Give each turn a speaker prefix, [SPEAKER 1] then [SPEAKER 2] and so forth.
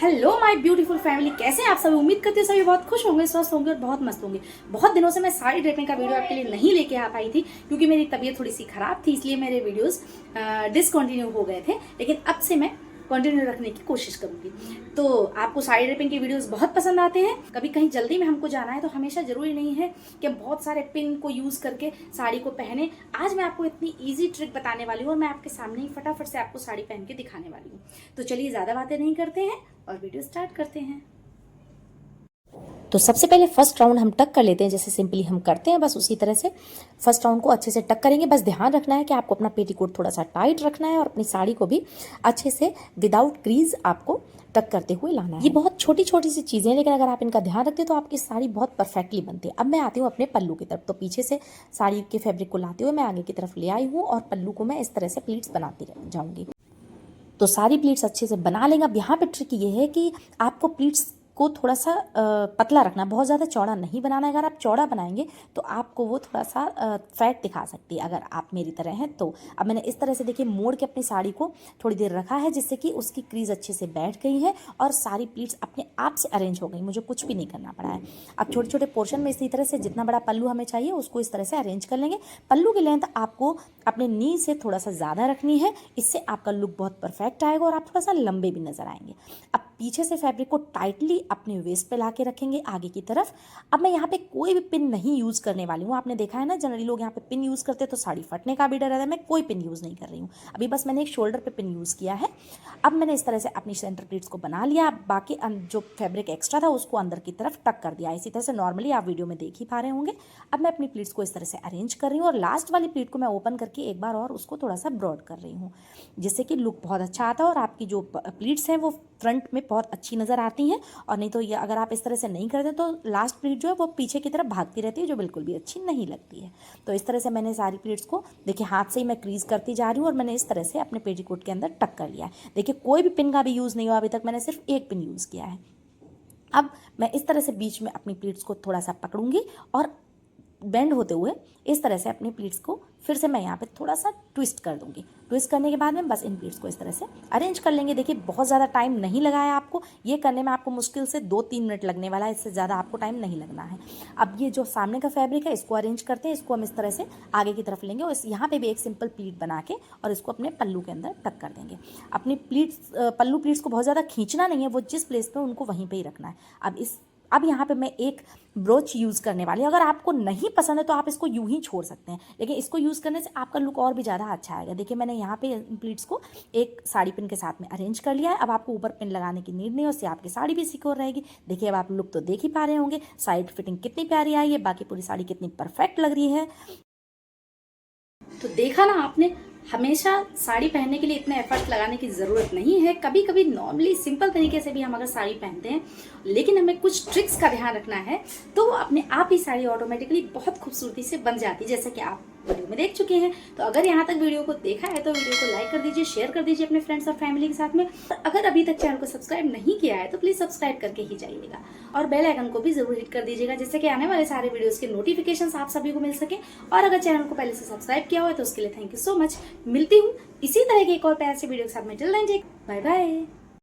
[SPEAKER 1] Hello my beautiful family, कैसे हैं आप सभी। उम्मीद करती हूँ सभी बहुत खुश होंगे, स्वस्थ होंगे और बहुत मस्त होंगे। बहुत दिनों से मैं साड़ी ड्रेपिंग का वीडियो आपके लिए नहीं लेके आ पाई थी क्योंकि मेरी तबीयत थोड़ी सी खराब थी, इसलिए मेरे वीडियोस डिसकंटिन्यू हो गए थे। लेकिन अब से मैं कंटिन्यू रखने की कोशिश करूंगी। तो आपको साड़ी ड्रेपिंग की वीडियोस बहुत पसंद आते हैं। कभी कहीं जल्दी में हमको जाना है तो हमेशा जरूरी नहीं है कि हम बहुत सारे पिन को यूज करके साड़ी को पहने। आज मैं आपको इतनी इजी ट्रिक बताने वाली हूँ और मैं आपके सामने ही फटाफट से आपको साड़ी पहन के दिखाने वाली हूँ। तो चलिए ज्यादा बातें नहीं करते हैं और वीडियो स्टार्ट करते हैं। तो सबसे पहले फर्स्ट राउंड हम टक कर लेते हैं, जैसे सिंपली हम करते हैं बस उसी तरह से फर्स्ट राउंड को अच्छे से टक करेंगे। बस ध्यान रखना है कि आपको अपना पेटीकोट थोड़ा सा टाइट रखना है और अपनी साड़ी को भी अच्छे से विदाउट क्रीज आपको टक करते हुए लाना है। ये बहुत छोटी छोटी सी चीजें हैं, लेकिन अगर आप इनका ध्यान रखते हैं तो आपकी साड़ी बहुत परफेक्टली बनती है। अब मैं आती हूँ अपने पल्लू की तरफ। तो पीछे से साड़ी के फैब्रिक को लाते हुए मैं आगे की तरफ ले आई हूँ और पल्लू को मैं इस तरह से प्लीट्स बनाती जाऊंगी। तो सारी प्लीट्स अच्छे से बना लेंगे। अब यहाँ पे ट्रिक ये है कि आपको प्लीट्स को थोड़ा सा पतला रखना, बहुत ज़्यादा चौड़ा नहीं बनाना है। अगर आप चौड़ा बनाएंगे तो आपको वो थोड़ा सा फैट दिखा सकती है, अगर आप मेरी तरह हैं तो। अब मैंने इस तरह से देखिए मोड़ के अपनी साड़ी को थोड़ी देर रखा है, जिससे कि उसकी क्रीज अच्छे से बैठ गई है और सारी प्लीट्स अपने आप से अरेंज हो गई, मुझे कुछ भी नहीं करना पड़ा है। अब छोटे छोटे पोर्शन में इसी तरह से जितना बड़ा पल्लू हमें चाहिए उसको इस तरह से अरेंज कर लेंगे। पल्लू की लेंथ आपको अपने नी से थोड़ा सा ज़्यादा रखनी है, इससे आपका लुक बहुत परफेक्ट आएगा और आप थोड़ा सा लंबे भी नजर आएंगे। अब पीछे से फैब्रिक को टाइटली अपने वेस्ट पे लाके रखेंगे आगे की तरफ। अब मैं यहाँ पे कोई भी पिन नहीं यूज करने वाली हूँ। आपने देखा है ना, जनरली लोग यहाँ पे पिन यूज करते हैं तो साड़ी फटने का भी डर रहता है। मैं कोई पिन यूज नहीं कर रही हूँ अभी, बस मैंने एक शोल्डर पे पिन यूज किया है। अब मैंने इस तरह से अपनी सेंटर प्लीट्स को बना लिया। बाकी जो फैब्रिक एक्स्ट्रा था उसको अंदर की तरफ टक कर दिया, इसी तरह से नॉर्मली आप वीडियो में देख ही पा रहे होंगे। अब मैं अपनी प्लीट्स को इस तरह से अरेंज कर रही हूँ और लास्ट वाली प्लीट को मैं ओपन करके एक बार और उसको थोड़ा सा ब्रॉड कर रही हूँ, जिससे कि लुक बहुत अच्छा आता है और आपकी जो प्लीट्स हैं वो फ्रंट में बहुत अच्छी नजर आती हैं। और नहीं तो ये अगर आप इस तरह से नहीं करते तो लास्ट प्लीट जो है वो पीछे की तरफ भागती रहती है, जो बिल्कुल भी अच्छी नहीं लगती है। तो इस तरह से मैंने सारी प्लीट्स को देखिए हाथ से ही मैं क्रीज करती जा रही हूँ और मैंने इस तरह से अपने पेटीकोट के अंदर टक कर लिया है। देखिए कोई भी पिन का भी यूज़ नहीं हुआ अभी तक, मैंने सिर्फ एक पिन यूज़ किया है। अब मैं इस तरह से बीच में अपनी प्लीट्स को थोड़ा सा पकड़ूंगी और बेंड होते हुए इस तरह से अपनी प्लीट्स को फिर से मैं यहाँ पे थोड़ा सा ट्विस्ट कर दूंगी। ट्विस्ट करने के बाद में बस इन प्लीट्स को इस तरह से अरेंज कर लेंगे। देखिए बहुत ज़्यादा टाइम नहीं लगा है आपको, ये करने में आपको मुश्किल से 2-3 मिनट लगने वाला है, इससे ज़्यादा आपको टाइम नहीं लगना है। अब ये जो सामने का फैब्रिक है इसको अरेंज करते हैं, इसको हम इस तरह से आगे की तरफ लेंगे और यहाँ पे भी एक सिंपल प्लीट बना के और इसको अपने पल्लू के अंदर टक कर देंगे। अपनी प्लीट्स पल्लू प्लीट्स को बहुत ज़्यादा खींचना नहीं है, वो जिस प्लेस पे उनको वहीं पे ही रखना है। अब यहाँ पे मैं एक ब्रोच यूज़ करने वाली हूँ। अगर आपको नहीं पसंद है तो आप इसको यूं ही छोड़ सकते हैं, लेकिन इसको यूज़ करने से आपका लुक और भी ज़्यादा अच्छा आएगा। देखिए मैंने यहाँ पे प्लीट्स को एक साड़ी पिन के साथ में अरेंज कर लिया है। अब आपको ऊपर पिन लगाने की नीड नहीं है, उससे आपकी साड़ी भी सिक्योर रहेगी। देखिए अब आप लुक तो देख ही पा रहे होंगे, साइड फिटिंग कितनी प्यारी आई है, बाकी पूरी साड़ी कितनी परफेक्ट लग रही है। तो देखा ना आपने, हमेशा साड़ी पहनने के लिए इतना एफर्ट लगाने की ज़रूरत नहीं है। कभी कभी नॉर्मली सिंपल तरीके से भी हम अगर साड़ी पहनते हैं, लेकिन हमें कुछ ट्रिक्स का ध्यान रखना है तो अपने आप ही साड़ी ऑटोमेटिकली बहुत खूबसूरती से बन जाती है, जैसा कि आप वीडियो में देख चुके हैं। तो अगर यहाँ तक वीडियो को देखा है तो वीडियो को लाइक कर दीजिए, शेयर कर दीजिए अपने फ्रेंड्स और फैमिली के साथ में। और अगर अभी तक चैनल को सब्सक्राइब नहीं किया है तो प्लीज़ सब्सक्राइब करके ही जाइएगा और बेल आइकन को भी जरूर हिट कर दीजिएगा, जिससे कि आने वाले सारे वीडियोस के नोटिफिकेशंस आप सभी को मिल सके। और अगर चैनल को पहले से सब्सक्राइब किया हुआ है तो उसके लिए थैंक यू सो मच। मिलती हूँ इसी तरह के एक और प्यार से वीडियो के साथ में। Till then bye bye.